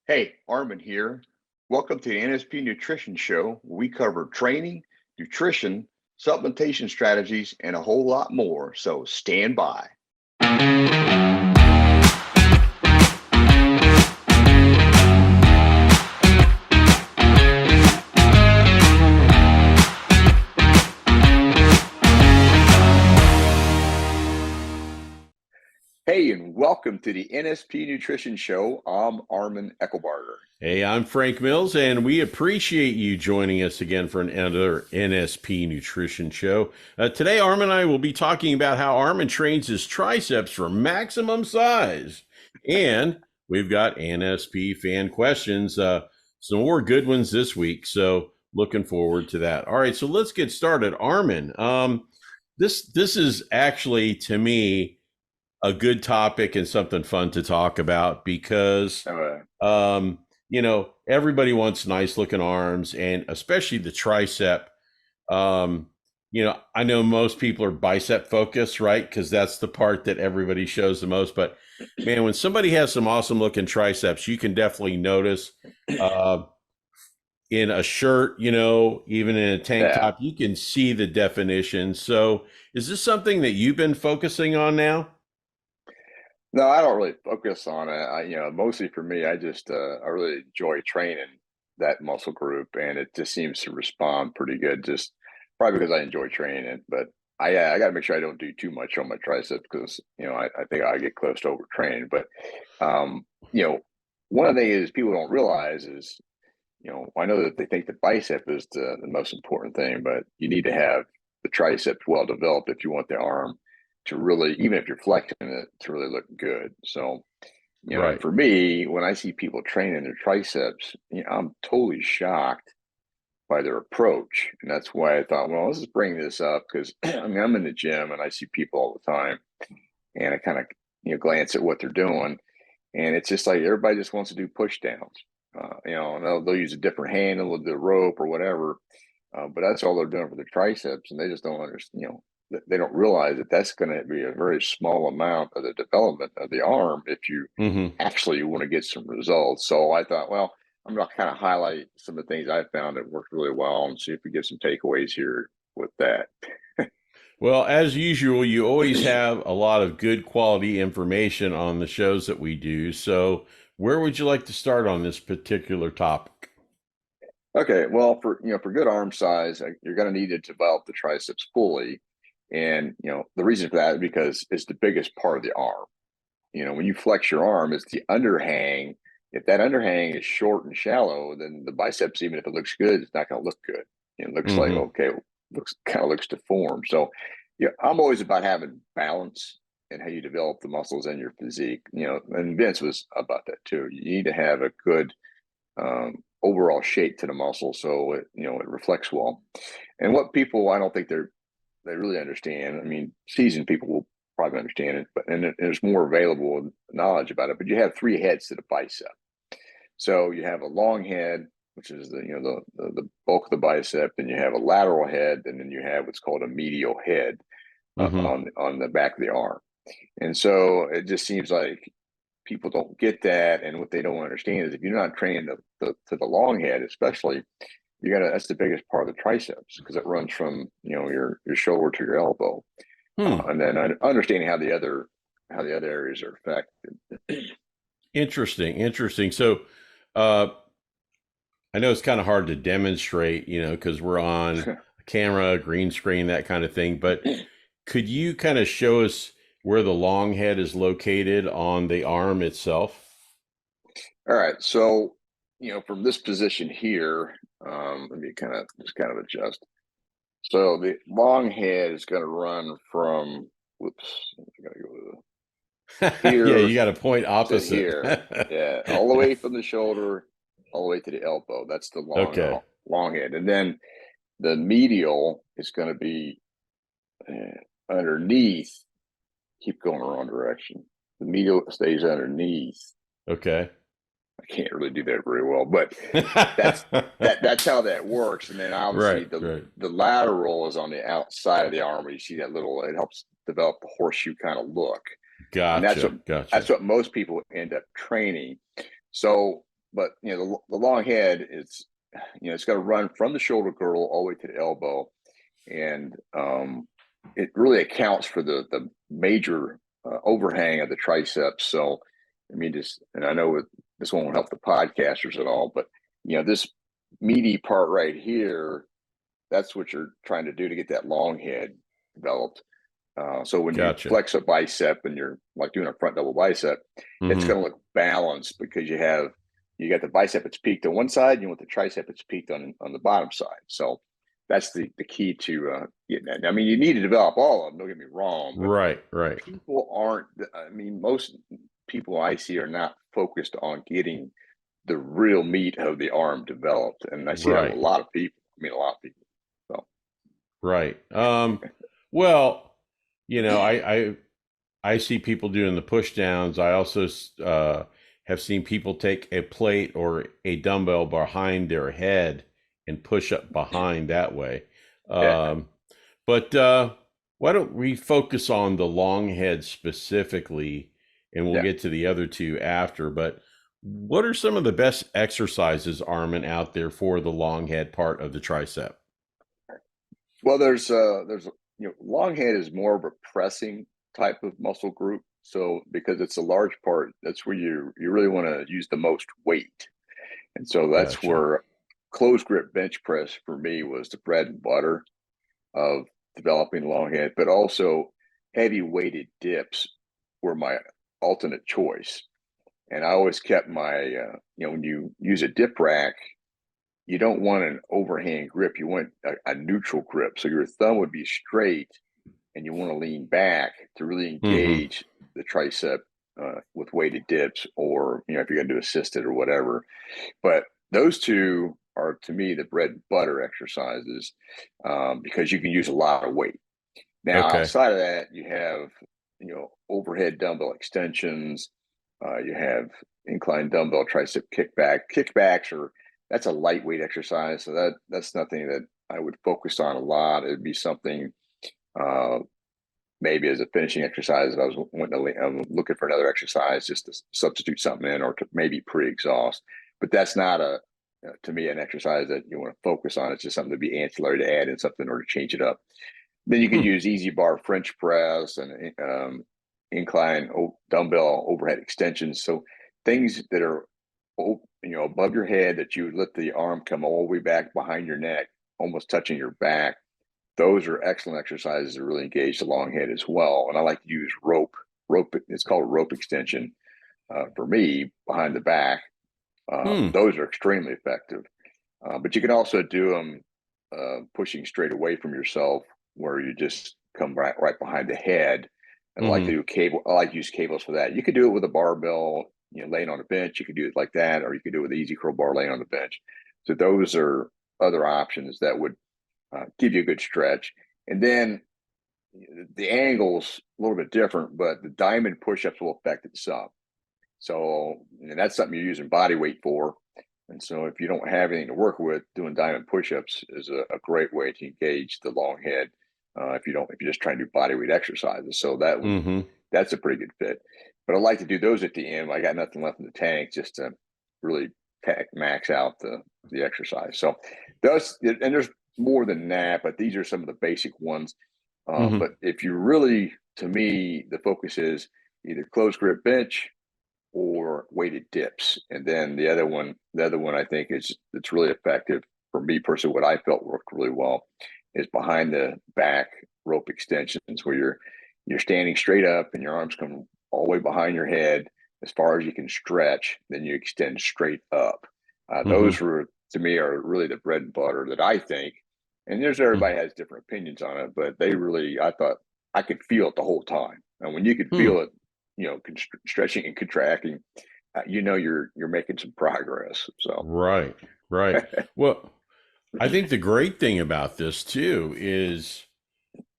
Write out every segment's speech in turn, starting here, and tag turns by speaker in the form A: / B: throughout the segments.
A: Hey, Arman here. Welcome to the NSP Nutrition Show, where we cover training, nutrition, supplementation strategies, and a whole lot more. So stand by. Hey, and welcome to the NSP Nutrition Show. I'm Arman Eckelbarger.
B: Hey, I'm Frank Mills, and we appreciate you joining us again for another NSP Nutrition Show. Today, Armin and I will be talking about how Armin trains his triceps for maximum size. And we've got NSP fan questions, some more good ones this week. So looking forward to that. All right, so let's get started. Armin, this is actually, to me, a good topic and something fun to talk about because everybody wants nice looking arms, and especially the tricep. I know most people are bicep focused, right? Because that's the part that everybody shows the most. But man, when somebody has some awesome looking triceps, you can definitely notice in a shirt, even in a tank top, you can see the definition. So is this something that you've been focusing on now?
C: No, I don't really focus on it. Mostly for me, I really enjoy training that muscle group, and it just seems to respond pretty good. Just probably because I enjoy training it, but I got to make sure I don't do too much on my triceps because I think I get close to overtraining. But um, you know, one of the things people don't realize is I know that they think the bicep is the most important thing, but you need to have the triceps well developed if you want the arm to really, even if you're flexing it, to really look good. So,
B: Right.
C: for me, when I see people training their triceps, I'm totally shocked by their approach. And that's why I thought, well, let's just bring this up because I'm in the gym and I see people all the time and I kind of, glance at what they're doing. And it's just like everybody just wants to do push downs. And they'll use a different handle, they'll do a rope or whatever. But that's all they're doing for the triceps. And they just don't understand, they don't realize that that's going to be a very small amount of the development of the arm if you actually want to get some results. So I thought, well, I'm going to kind of highlight some of the things I found that worked really well and see if we get some takeaways here with that.
B: Well, as usual, you always have a lot of good quality information on the shows that we do. So, where would you like to start on this particular topic?
C: Okay, well, for good arm size, you're going to need to develop the triceps fully, and the reason for that is because it's the biggest part of the arm. When you flex your arm, it's the underhang. If that underhang is short and shallow, then the biceps, even if it looks good, it's not going to look good. It looks like okay, looks deformed. So, I'm always about having balance and how you develop the muscles in your physique. And Vince was about that too. You need to have a good overall shape to the muscle so it reflects well. And what people I don't think they really understand. I mean, seasoned people will probably understand it, but and there's more available knowledge about it. But you have three heads to the bicep. So you have a long head, which is the bulk of the bicep. Then you have a lateral head, and then you have what's called a medial head on the back of the arm. And so it just seems like people don't get that, and what they don't understand is if you're not training to the long head, especially, that's the biggest part of the triceps because it runs from your shoulder to your elbow, and then understanding how the other areas are affected.
B: Interesting. So, I know it's kind of hard to demonstrate, because we're on a camera, green screen, that kind of thing. But could you kind of show us where the long head is located on the arm itself?
C: All right. So, from this position here, let me kind of adjust. So the long head is going to run from, whoops, I got to go to here.
B: Yeah, you got a point opposite.
C: Here. Yeah, all the way from the shoulder, all the way to the elbow. That's the long head. And then the medial is going to be underneath. Keep going the wrong direction. The medial stays underneath.
B: Okay.
C: I can't really do that very well, but that's how that works. And then obviously the lateral is on the outside of the arm where you see that it helps develop the horseshoe kind of look.
B: Gotcha.
C: And that's what most people end up training. So but the long head is, it's got to run from the shoulder girdle all the way to the elbow, and it really accounts for the major overhang of the triceps. So, I mean, and I know this won't help the podcasters at all, but this meaty part right here, that's what you're trying to do to get that long head developed. So when you
B: Gotcha.
C: flex a bicep and you're like doing a front double bicep, it's
B: Hmm.
C: going to look balanced because you got the bicep, it's peaked on one side, you want the tricep, it's peaked on the bottom side. So that's the key to getting that. I mean, you need to develop all of them, don't get me wrong, but
B: Right, right,
C: people aren't, I mean, most people I see are not focused on getting the real meat of the arm developed. And I see that with a
B: right,
C: lot of people. I mean, a lot of people. So,
B: right. Well, I see people doing the push downs. I also have seen people take a plate or a dumbbell behind their head and push up behind that way.
C: yeah.
B: Um, but why don't we focus on the long head specifically, and we'll
C: Yeah.
B: get to the other two after. But what are some of the best exercises, Armin, out there for the long head part of the tricep?
C: Well, there's long head is more of a pressing type of muscle group. So because it's a large part, that's where you really want to use the most weight. And so that's
B: Gotcha.
C: where closed grip bench press for me was the bread and butter of developing long head, but also heavy weighted dips were my alternate choice. And I always kept my, when you use a dip rack, you don't want an overhand grip. You want a neutral grip. So your thumb would be straight and you want to lean back to really
B: Hmm.
C: engage the tricep with weighted dips, or, if you're going to do assisted or whatever. But those two are, to me, the bread and butter exercises because you can use a lot of weight. Now,
B: Okay.
C: outside of that, you have, overhead dumbbell extensions. You have incline dumbbell tricep kickback. Kickbacks are that's a lightweight exercise, so that's nothing that I would focus on a lot. It'd be something uh, maybe as a finishing exercise if I was I'm looking for another exercise just to substitute something in or to maybe pre-exhaust. But that's not to me an exercise that you want to focus on. It's just something to be ancillary to add in something or to change it up. Then you could
B: Hmm.
C: use easy bar French press and incline dumbbell overhead extensions. So things that are above your head that you would let the arm come all the way back behind your neck, almost touching your back. Those are excellent exercises to really engage the long head as well. And I like to use rope. Rope. It's called rope extension for me behind the back.
B: Hmm.
C: Those are extremely effective. But you can also do them pushing straight away from yourself, where you just come right behind the head. And I like to
B: Hmm.
C: do cable. I like to use cables for that. You could do it with a barbell, laying on a bench. You could do it like that, or you could do it with easy curl bar laying on the bench. So those are other options that would give you a good stretch. And then the angle's a little bit different, but the diamond push-ups will affect it some. So, and that's something you're using body weight for. And so if you don't have anything to work with, doing diamond push-ups is a great way to engage the long head. If you're just trying to do body weight exercises. So
B: Hmm.
C: that's a pretty good fit. But I like to do those at the end. I got nothing left in the tank just to really max out the exercise. So those, and there's more than that, but these are some of the basic ones.
B: Hmm.
C: But if you really, to me, the focus is either closed grip bench or weighted dips. And then the other one I think it's really effective for me personally. What I felt worked really well is behind the back rope extensions, where you're standing straight up and your arms come all the way behind your head as far as you can stretch. Then you extend straight up.
B: Hmm.
C: Those were, to me, are really the bread and butter that I think. And everybody has different opinions on it, but I thought I could feel it the whole time. And when you could
B: Hmm.
C: feel it, stretching and contracting, you're making some progress. So
B: Right. Right. Well, I think the great thing about this too is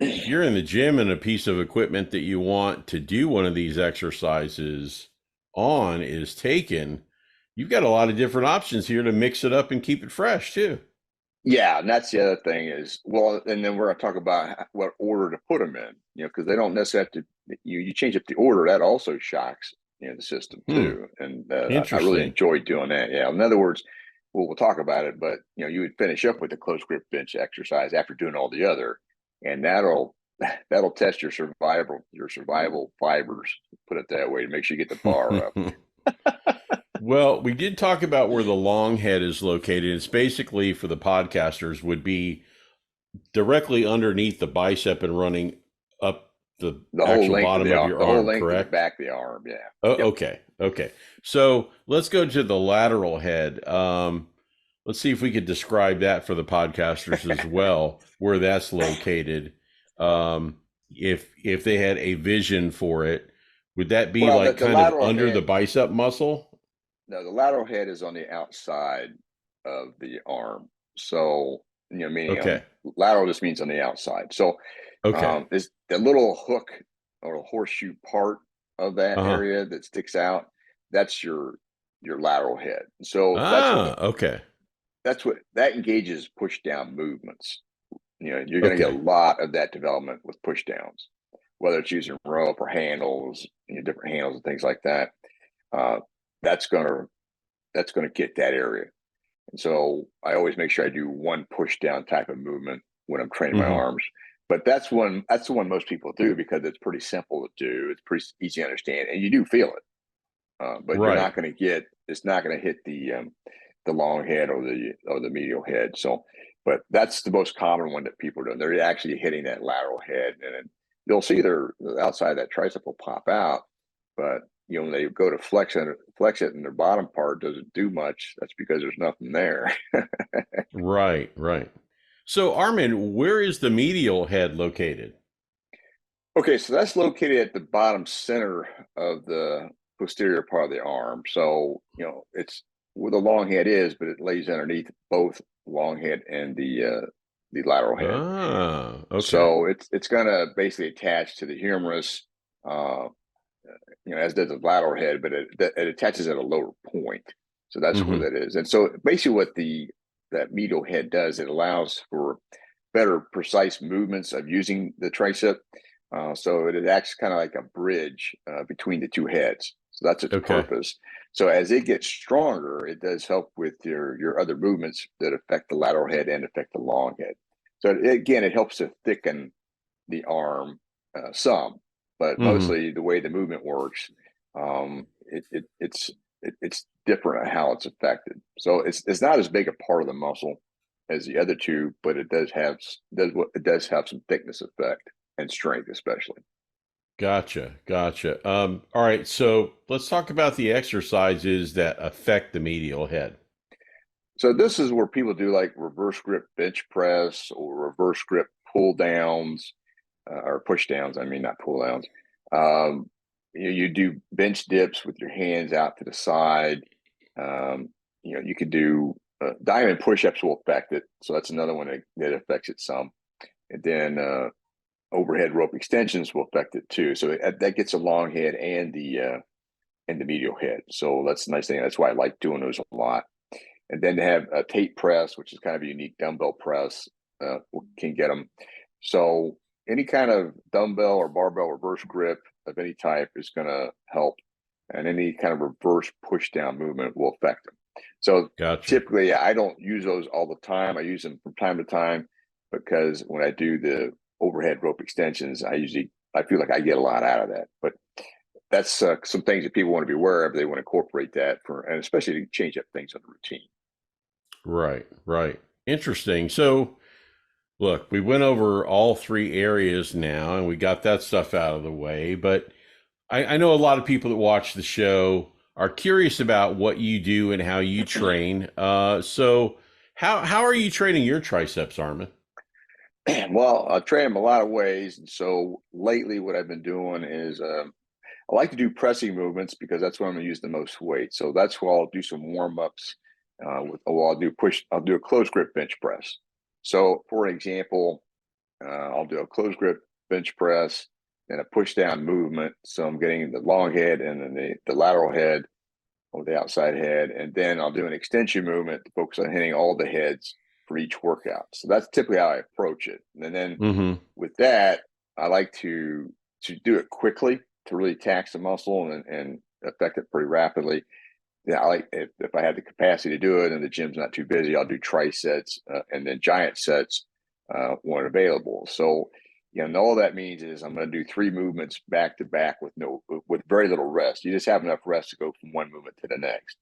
B: if you're in the gym and a piece of equipment that you want to do one of these exercises on is taken, you've got a lot of different options here to mix it up and keep it fresh too.
C: yeah, and that's the other thing is, well, and then we're going to talk about what order to put them in, because they don't necessarily have to. You change up the order, that also shocks the system
B: Hmm.
C: too. And I really
B: Interesting.
C: enjoy doing that. Yeah. In other words, we'll talk about it, but you would finish up with the close grip bench exercise after doing all the other, and that'll test your survival fibers, put it that way, to make sure you get the bar up.
B: Well, we did talk about where the long head is located. It's basically, for the podcasters, would be directly underneath the bicep and running up the
C: The whole
B: actual
C: length of
B: bottom
C: the
B: of
C: arm,
B: your
C: the whole
B: arm,
C: length of the
B: correct?
C: back of the arm. Yeah.
B: Oh,
C: Yep.
B: okay. Okay. So let's go to the lateral head. Let's see if we could describe that for the podcasters as well, where that's located. If they had a vision for it, would that be
C: Well,
B: like
C: the
B: kind of
C: lateral
B: under the
C: head,
B: bicep muscle?
C: no, the lateral head is on the outside of the arm. So, meaning
B: Okay.
C: lateral just means on the outside. So,
B: Okay.
C: is the little hook or horseshoe part of that
B: Uh-huh.
C: area that sticks out. That's your lateral head. So
B: Okay.
C: that's what that engages push down movements. You're going to get a
B: Okay.
C: lot of that development with push downs, whether it's using rope or handles, different handles and things like that. Uh, that's gonna get that area. And so I always make sure I do one push down type of movement when I'm training my
B: Hmm.
C: arms. But that's the one most people do because it's pretty simple to do. It's pretty easy to understand, and you do feel it. But you're
B: Right.
C: not going to it's not going to hit the long head or the medial head. So, but that's the most common one that people are doing. They're actually hitting that lateral head, and then you'll see the outside of that tricep will pop out. But when they go to flex it, and their bottom part doesn't do much. That's because there's nothing there.
B: Right. Right. So, Armin, where is the medial head located?
C: Okay, so that's located at the bottom center of the posterior part of the arm. So, it's where the long head is, but it lays underneath both long head and the lateral head.
B: Okay.
C: So it's gonna basically attach to the humerus, uh, as does the lateral head, but it attaches at a lower point. So that's where
B: Hmm.
C: that is. And so basically what that medial head does, it allows for better precise movements of using the tricep. So it acts kind of like a bridge between the two heads. So that's its
B: Okay.
C: purpose. So as it gets stronger, it does help with your other movements that affect the lateral head and affect the long head. So again, it helps to thicken the arm some, but
B: Hmm.
C: mostly the way the movement works, it's different on how it's affected. So it's not as big a part of the muscle as the other two, but it does have some thickness effect and strength, especially.
B: Gotcha. Gotcha. All right. So let's talk about the exercises that affect the medial head.
C: So this is where people do like reverse grip bench press or reverse grip pull downs, or push downs. I mean, not pull downs. Um, you do bench dips with your hands out to the side. You could do diamond push-ups will affect it. So that's another one that affects it some. And then overhead rope extensions will affect it too. So that gets a long head and the medial head. So that's a nice thing. That's why I like doing those a lot. And then to have a tape press, which is kind of a unique dumbbell press, can get them. So any kind of dumbbell or barbell reverse grip of any type is going to help, and any kind of reverse push down movement will affect them. So
B: Gotcha.
C: typically, I don't use those all the time. I use them from time to time because when I do the overhead rope extensions, I feel like I get a lot out of that. But that's some things that people want to be aware of. They want to incorporate that and especially to change up things on the routine.
B: Right. Right. Interesting. So, look, we went over all three areas now and we got that stuff out of the way. But I know a lot of people that watch the show are curious about what you do and how you train. So, how are you training your triceps, Armin?
C: Well, I train them a lot of ways. And so lately, what I've been doing is I like to do pressing movements because that's where I'm going to use the most weight. So that's where I'll do some warm ups. I'll do a close grip bench press. So, for example, I'll do a close grip bench press and a push down movement. So I'm getting the long head and then the lateral head or the outside head. And then I'll do an extension movement to focus on hitting all the heads for each workout. So that's typically how I approach it. And then
B: Hmm.
C: with that, I like to do it quickly to really tax the muscle and affect it pretty rapidly. Yeah, I like if I had the capacity to do it and the gym's not too busy, I'll do tri-sets and then giant sets when available. So, and all that means is I'm going to do 3 movements back to back with very little rest. You just have enough rest to go from one movement to the next.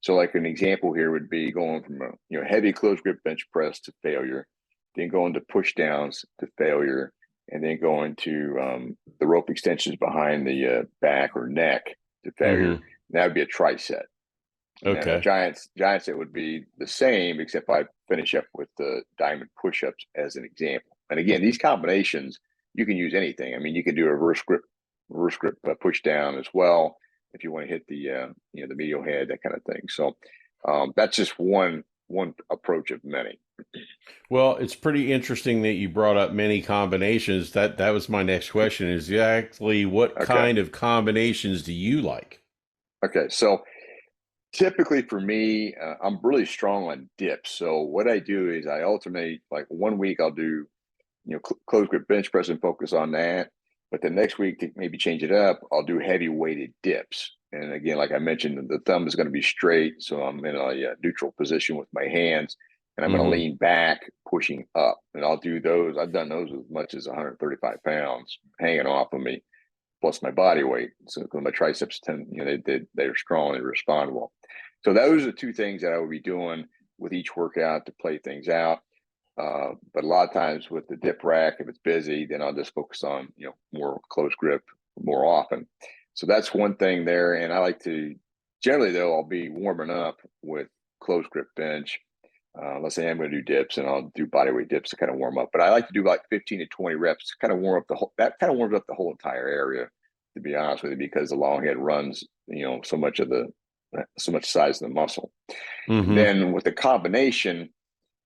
C: So, like an example here would be going from a heavy close grip bench press to failure, then going to push downs to failure, and then going to the rope extensions behind the back or neck to failure.
B: Mm-hmm.
C: That would be a tri-set. And then a
B: Okay.
C: giant set would be the same, except I finish up with the diamond push-ups as an example. And again, these combinations, you can use anything. I mean, you can do a reverse grip push down as well if you want to hit the the medial head, that kind of thing. So that's just one approach of many.
B: Well, it's pretty interesting that you brought up many combinations. That was my next question. Is exactly what
C: Okay.
B: kind of combinations do you like?
C: Okay. So typically for me, I'm really strong on dips. So what I do is I alternate. Like one week I'll do close grip bench press and focus on that. But the next week to maybe change it up, I'll do heavy weighted dips. And again, like I mentioned, the thumb is going to be straight, so I'm in a neutral position with my hands, and I'm going to
B: Mm-hmm.
C: lean back, pushing up. And I'll do those. I've done those as much as 135 pounds hanging off of me, plus my body weight. So my triceps tend, they're strong and respond well. So those are 2 things that I will be doing with each workout to play things out. But a lot of times with the dip rack, if it's busy, then I'll just focus on more close grip more often. So that's one thing there. And I like to generally though I'll be warming up with close grip bench. Let's say I'm going to do dips, and I'll do body weight dips to kind of warm up. But I like to do like 15 to 20 reps to kind of warm up the whole. That kind of warms up the whole entire area, to be honest with you, because the long head runs so much size of the muscle. And
B: Mm-hmm.
C: then with the combination,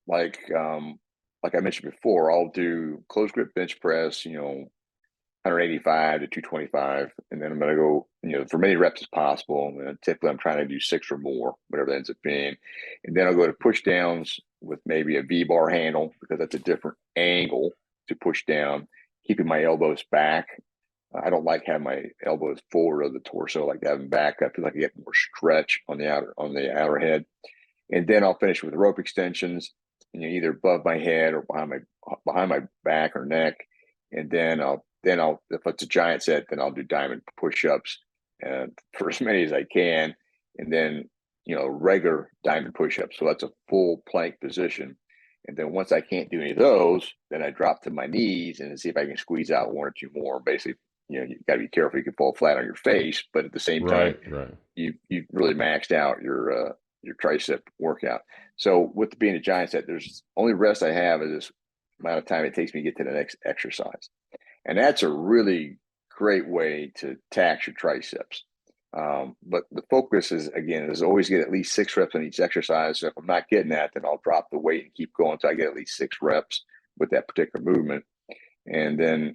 C: like I mentioned before, I'll do close grip bench press, 185 to 225, and then I'm going to go, for many reps as possible. And typically, I'm trying to do 6 or more, whatever that ends up being. And then I'll go to push downs with maybe a V bar handle, because that's a different angle to push down, keeping my elbows back. I don't like having my elbows forward of the torso, I like having back. I feel like I get more stretch on the outer head. And then I'll finish with rope extensions, either above my head or behind my back or neck. And then I'll if it's a giant set, then I'll do diamond push-ups for as many as I can, and then regular diamond push-ups. So that's a full plank position. And then once I can't do any of those, then I drop to my knees and see if I can squeeze out 1 or 2 more. Basically, you got to be careful. You can fall flat on your face, but at the same time,
B: Right.
C: you've really maxed out your tricep workout. So with being a giant set, there's only rest I have is this amount of time it takes me to get to the next exercise. And that's a really great way to tax your triceps. But the focus is always get at least 6 reps on each exercise. So if I'm not getting that, then I'll drop the weight and keep going until I get at least 6 reps with that particular movement. And then,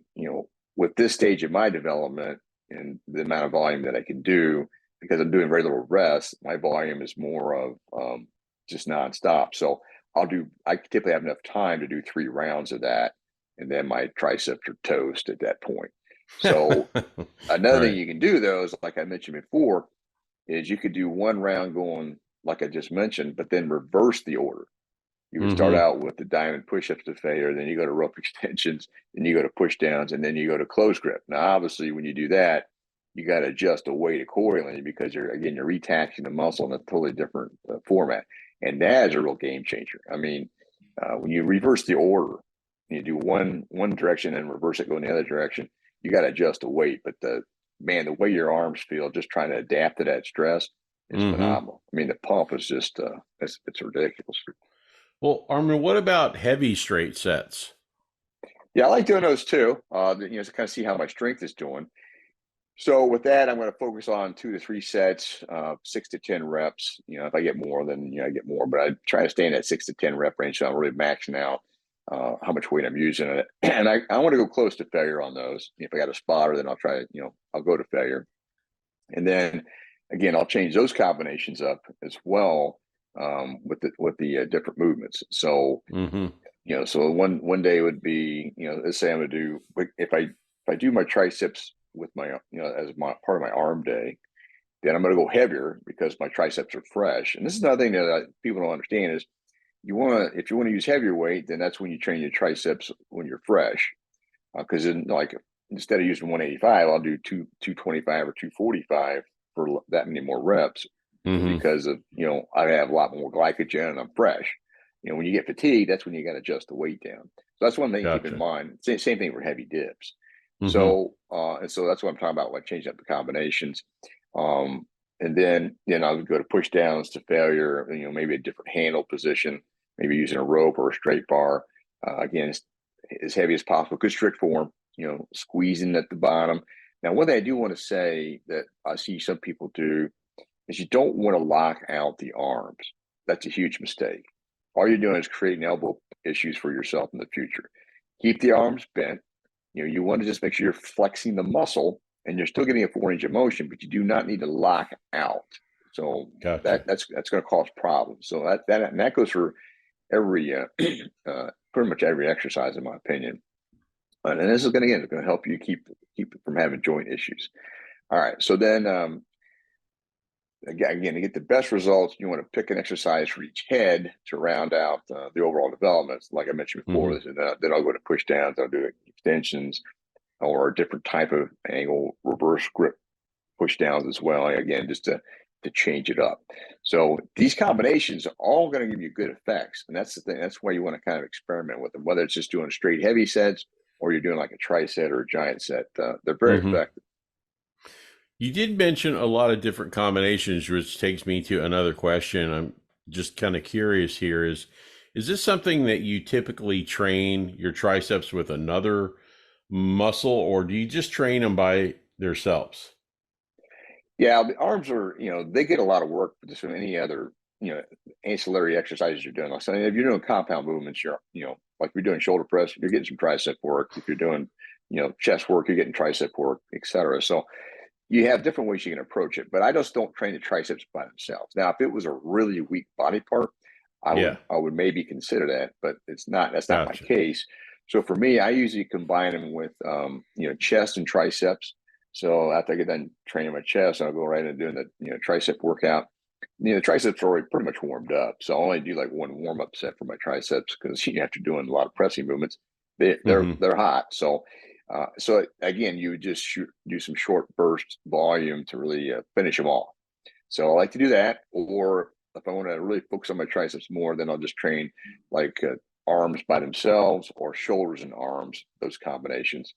C: with this stage of my development and the amount of volume that I can do, because I'm doing very little rest, my volume is more of just nonstop. So I typically have enough time to do 3 rounds of that, and then my triceps are toast at that point. So another thing
B: Right.
C: you can do though is, like I mentioned before, is you could do 1 round going like I just mentioned, but then reverse the order. You would start
B: Mm-hmm.
C: out with the diamond push-ups to failure, then you go to rope extensions, then you go to push downs, and then you go to close grip. Now, obviously, when you do that, you got to adjust the weight accordingly, because you're retaxing the muscle in a totally different format, and that is a real game changer. I mean, when you reverse the order, you do one direction and reverse it, go in the other direction. You got to adjust the weight, but the way your arms feel just trying to adapt to that stress is
B: Mm-hmm.
C: phenomenal. I mean, the pump is just it's ridiculous.
B: Well, Armin, what about heavy straight sets?
C: Yeah, I like doing those too. To kind of see how my strength is doing. So with that, I'm going to focus on 2 to 3 sets, 6 to 10 reps. If I get more, then I get more. But I try to stay in that 6 to 10 rep range, so I'm really maxing out how much weight I'm using in it. And I want to go close to failure on those. If I got a spotter, then I'll try. I'll go to failure. And then again, I'll change those combinations up as well with the different movements. So
B: Mm-hmm.
C: so one day would be, let's say I'm gonna do, if I do my triceps with my, as my part of my arm day, then I'm going to go heavier because my triceps are fresh. And this is another thing that people don't understand is if you want to use heavier weight, then that's when you train your triceps when you're fresh. Because instead of using 185, I'll do 225 or 245 for that many more reps because of, I have a lot more glycogen and I'm fresh. When you get fatigued, that's when you got to adjust the weight down. So that's one thing to keep in mind. Same thing for heavy dips. So that's what I'm talking about, like changing up the combinations. And then I would go to push downs to failure, maybe a different handle position, maybe using a rope or a straight bar. Again, as heavy as possible, good strict form, squeezing at the bottom. Now, one thing I do want to say that I see some people do is you don't want to lock out the arms. That's a huge mistake. All you're doing is creating elbow issues for yourself in the future. Keep the arms bent. You want to just make sure you're flexing the muscle and you're still getting a 4 range of motion, but you do not need to lock out. So that's going to cause problems. So that goes for every pretty much every exercise, in my opinion. And this is going to help you keep from having joint issues. All right. So then again, to get the best results, you want to pick an exercise for each head to round out the overall development. Like I mentioned before, then I'll go to push downs, I'll do extensions or a different type of angle, reverse grip push downs as well. Again, just to change it up. So these combinations are all going to give you good effects. And that's the thing. That's why you want to kind of experiment with them, whether it's just doing straight heavy sets or you're doing like a tri-set or a giant set. They're very effective.
B: You did mention a lot of different combinations, which takes me to another question. I'm just kind of curious here is this something that you typically train your triceps with another muscle, or do you just train them by themselves?
C: Yeah, the arms are, they get a lot of work just from any other, ancillary exercises you're doing. So if you're doing compound movements, like you're doing shoulder press, you're getting some tricep work. If you're doing, chest work, you're getting tricep work, et cetera. So you have different ways you can approach it, but I just don't train the triceps by themselves. Now, if it was a really weak body part, I would maybe consider that, but that's not my case. So for me, I usually combine them with, chest and triceps. So after I get done training my chest, I'll go right into doing the tricep workout. The triceps are already pretty much warmed up. So I only do like one warm-up set for my triceps because after doing a lot of pressing movements, they're hot. So again, you would just do some short burst volume to really finish them off. So I like to do that. Or if I want to really focus on my triceps more, then I'll just train like arms by themselves or shoulders and arms, those combinations.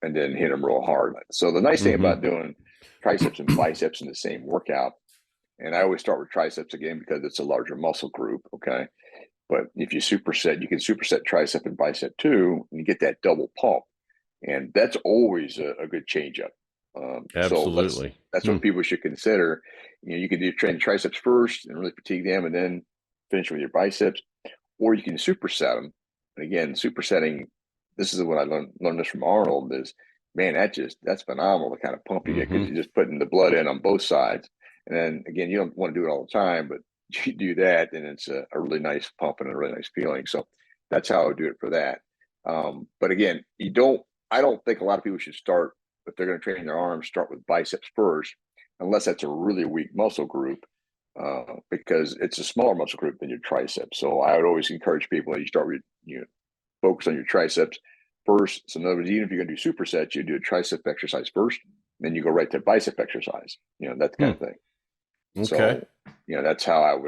C: And then hit them real hard. So the nice thing about doing triceps and biceps in the same workout, and I always start with triceps again because it's a larger muscle group, okay? But if you superset, you can superset tricep and bicep too, and you get that double pump. And that's always a good change up.
B: Absolutely.
C: So that's what people should consider. You can train triceps first and really fatigue them and then finish with your biceps, or you can superset them. And again, supersetting, this is what I learned this from Arnold is, man, that's phenomenal, the kind of pump you get because you're just putting the blood in on both sides. And then again, you don't want to do it all the time, but you do that and it's a really nice pump and a really nice feeling. So that's how I would do it for that. But again, I don't think a lot of people should start, if they're going to train their arms, start with biceps first, unless that's a really weak muscle group, because it's a smaller muscle group than your triceps. So I would always encourage people that you start with, focus on your triceps first. So in other words, even if you're going to do supersets, you do a tricep exercise first, then you go right to bicep exercise, that kind of thing.
B: Okay.
C: So, that's how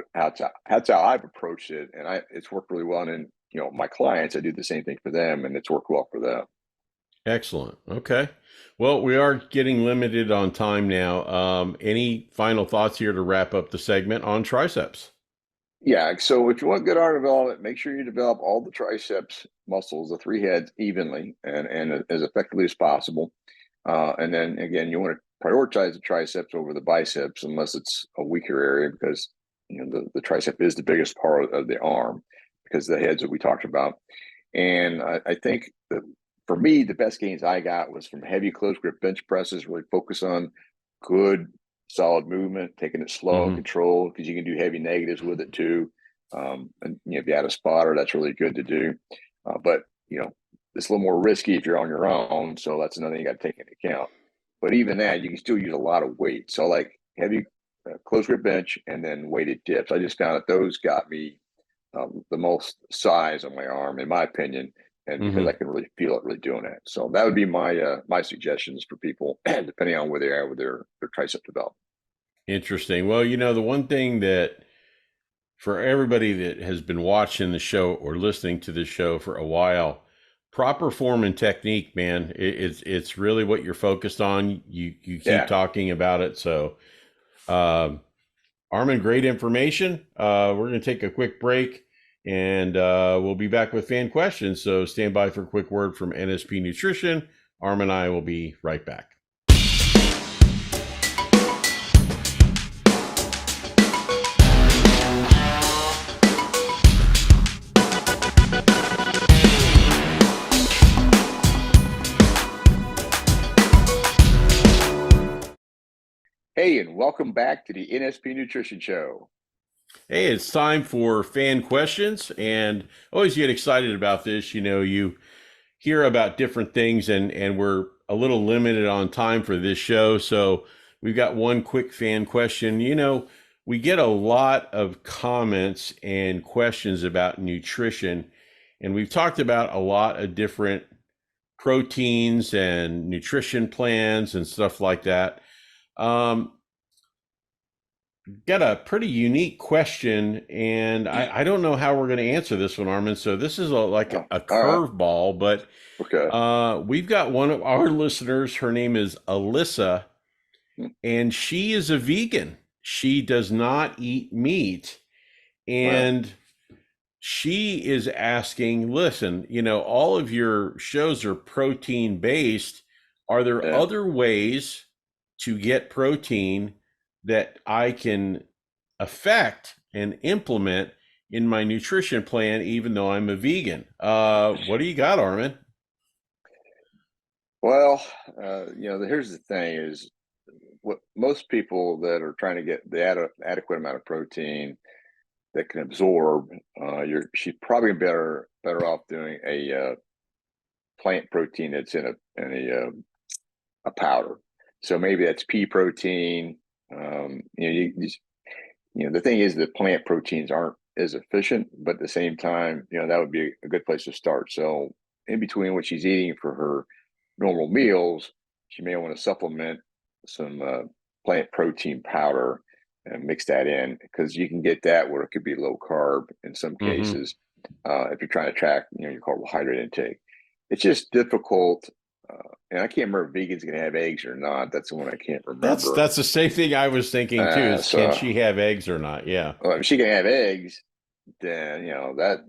C: that's how I've approached it. And it's worked really well. And my clients, I do the same thing for them and it's worked well for them.
B: Excellent. Okay. Well, we are getting limited on time now. Any final thoughts here to wrap up the segment on triceps?
C: Yeah. So if you want good arm development, make sure you develop all the triceps muscles, the three heads, evenly and as effectively as possible. And then again, you want to prioritize the triceps over the biceps unless it's a weaker area because the tricep is the biggest part of the arm because of the heads that we talked about. And I think that for me, the best gains I got was from heavy close grip bench presses, really focus on good solid movement, taking it slow and controlled because you can do heavy negatives with it too. And if you had a spotter, that's really good to do. But it's a little more risky if you're on your own. So that's another thing you got to take into account. but even that, you can still use a lot of weight. So like heavy close grip bench and then weighted dips. I just found that those got me the most size on my arm, in my opinion, and because I can really feel it really doing that. So that would be my my suggestions for people, depending on where they are with their tricep development.
B: Interesting. Well, the one thing that for everybody that has been watching the show or listening to the show for a while, proper form and technique, man, it's really what you're focused on. You keep talking about it. So, Arman, great information. We're going to take a quick break, and we'll be back with fan questions. So stand by for a quick word from NSP Nutrition. Arman and I will be right back.
C: Hey, and welcome back to the NSP Nutrition Show.
B: Hey, it's time for fan questions, and always get excited about this. You hear about different things, and we're a little limited on time for this show. So we've got one quick fan question. We get a lot of comments and questions about nutrition, and we've talked about a lot of different proteins and nutrition plans and stuff like that. Got a pretty unique question, and I don't know how we're going to answer this one, Arman. So this is like a curveball, but we've got one of our listeners. Her name is Alyssa, and she is a vegan. She does not eat meat, and she is asking, listen, all of your shows are protein based. Are there other ways to get protein that I can affect and implement in my nutrition plan, even though I'm a vegan? What do you got, Arman?
C: Well, here's the thing: is what most people that are trying to get the adequate amount of protein that can absorb, she's probably better off doing a plant protein that's in a powder. So maybe that's pea protein. The thing is that plant proteins aren't as efficient, but at the same time, that would be a good place to start. So in between what she's eating for her normal meals, she may want to supplement some plant protein powder and mix that in, because you can get that where it could be low carb in some cases if you're trying to track your carbohydrate intake. It's just difficult. And I can't remember if vegans can have eggs or not. That's the one I can't remember.
B: That's the same thing I was thinking too. Is can she have eggs or not? Yeah.
C: Well, if she can have eggs, then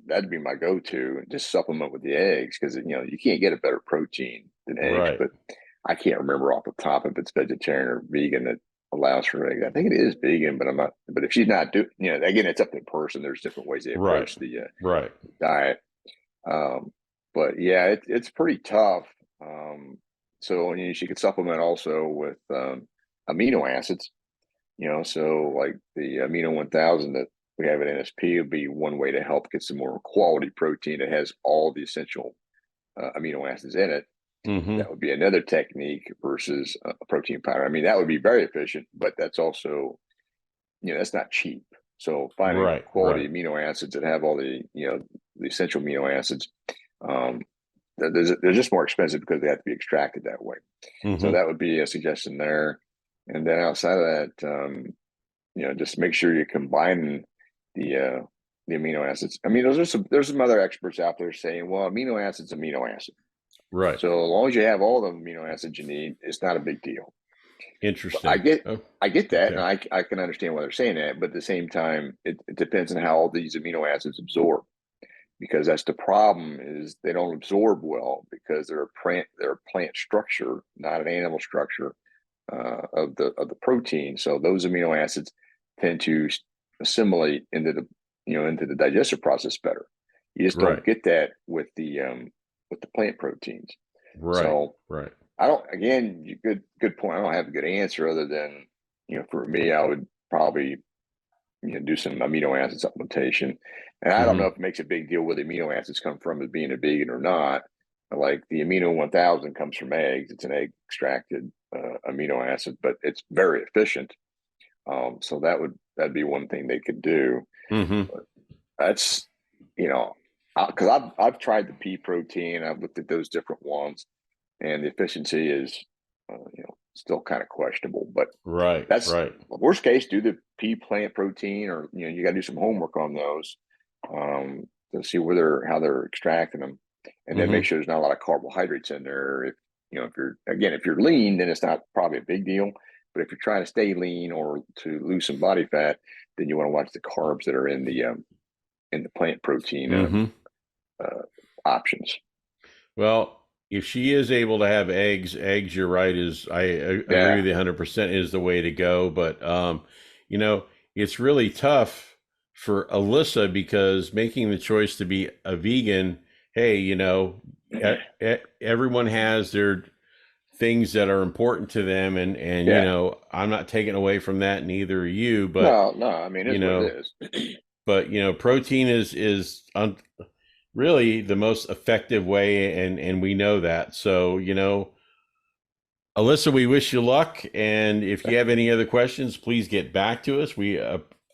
C: that'd be my go-to. Just supplement with the eggs, because you can't get a better protein than eggs.
B: Right.
C: But I can't remember off the top if it's vegetarian or vegan that allows for eggs. I think it is vegan, but I'm not. But if she's not doing, again, it's up to the person. There's different ways they approach the diet. But yeah, it's pretty tough. So she could supplement also with amino acids. So like the amino 1000 that we have at NSP would be one way to help get some more quality protein that has all the essential amino acids in it. That would be another technique versus a protein powder. I mean, that would be very efficient, but that's also, that's not cheap. So finding quality amino acids that have all the, the essential amino acids, they're just more expensive because they have to be extracted that way. So that would be a suggestion there. And then outside of that, just make sure you're combining the amino acids. I mean, there's some other experts out there saying, well, amino acid's amino acid.
B: Right.
C: So as long as you have all the amino acids you need, it's not a big deal.
B: Interesting.
C: I get that, and I can understand why they're saying that, but at the same time, it depends on how all these amino acids absorb, because that's the problem, is they don't absorb well because they're a plant structure, not an animal structure of the protein. So those amino acids tend to assimilate into the digestive process better. You just don't get that with the plant proteins. So I don't. Again, good point. I don't have a good answer other than for me, I would probably do some amino acid supplementation. And I don't know if it makes a big deal where the amino acids come from as being a vegan or not. Like the amino 1000 comes from eggs. It's an egg extracted amino acid, but it's very efficient. So that'd be one thing they could do.
B: Mm-hmm.
C: But that's, because I've tried the pea protein, I've looked at those different ones, and the efficiency is, still kind of questionable. But
B: Right.
C: that's
B: Right.
C: worst case. Do the pea plant protein, or you got to do some homework on those to see how they're extracting them, and then
B: Mm-hmm.
C: make sure there's not a lot of carbohydrates in there. If you're lean, then it's not probably a big deal. But if you're trying to stay lean or to lose some body fat, then you want to watch the carbs that are in the plant protein
B: Mm-hmm.
C: options.
B: Well, if she is able to have eggs, you're right. I agree with you 100% is the way to go. But, it's really tough for Alyssa because making the choice to be a vegan, hey, everyone has their things that are important to them. And I'm not taking away from that, neither are you. But,
C: No, I mean, it's what it is.
B: but, protein is really the most effective way, and we know that. So, Alyssa, we wish you luck, and if you have any other questions, please get back to us. We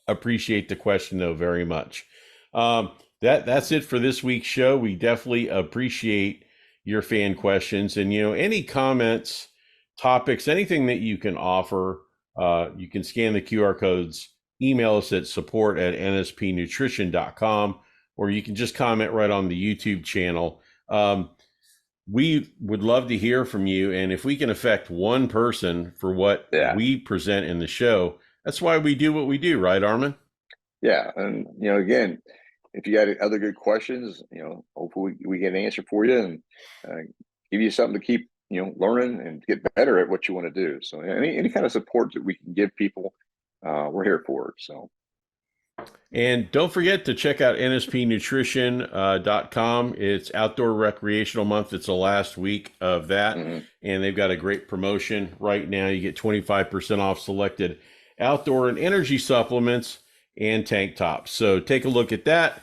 B: appreciate the question, though, very much. That's it for this week's show. We definitely appreciate your fan questions, and any comments, topics, anything that you can offer. You can scan the QR codes, email us at support@nspnutrition.com, or you can just comment right on the YouTube channel. We would love to hear from you. And if we can affect one person for what we present in the show, that's why we do what we do, right, Arman?
C: Yeah. And, again, if you got other good questions, hopefully we get an answer for you and give you something to keep, learning and get better at what you want to do. So any kind of support that we can give people, we're here for it. So.
B: And don't forget to check out nspnutrition.com. It's Outdoor Recreational Month. It's the last week of that.
C: Mm-hmm.
B: And they've got a great promotion right now. You get 25% off selected outdoor and energy supplements and tank tops. So take a look at that.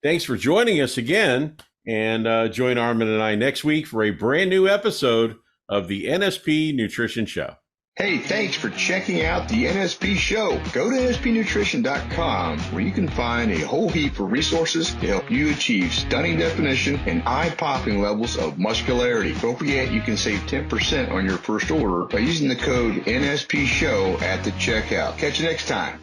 B: Thanks for joining us again. And join Arman and I next week for a brand new episode of the NSP Nutrition Show.
A: Hey, thanks for checking out the NSP show. Go to nspnutrition.com where you can find a whole heap of resources to help you achieve stunning definition and eye-popping levels of muscularity. Don't forget you can save 10% on your first order by using the code NSP show at the checkout. Catch you next time.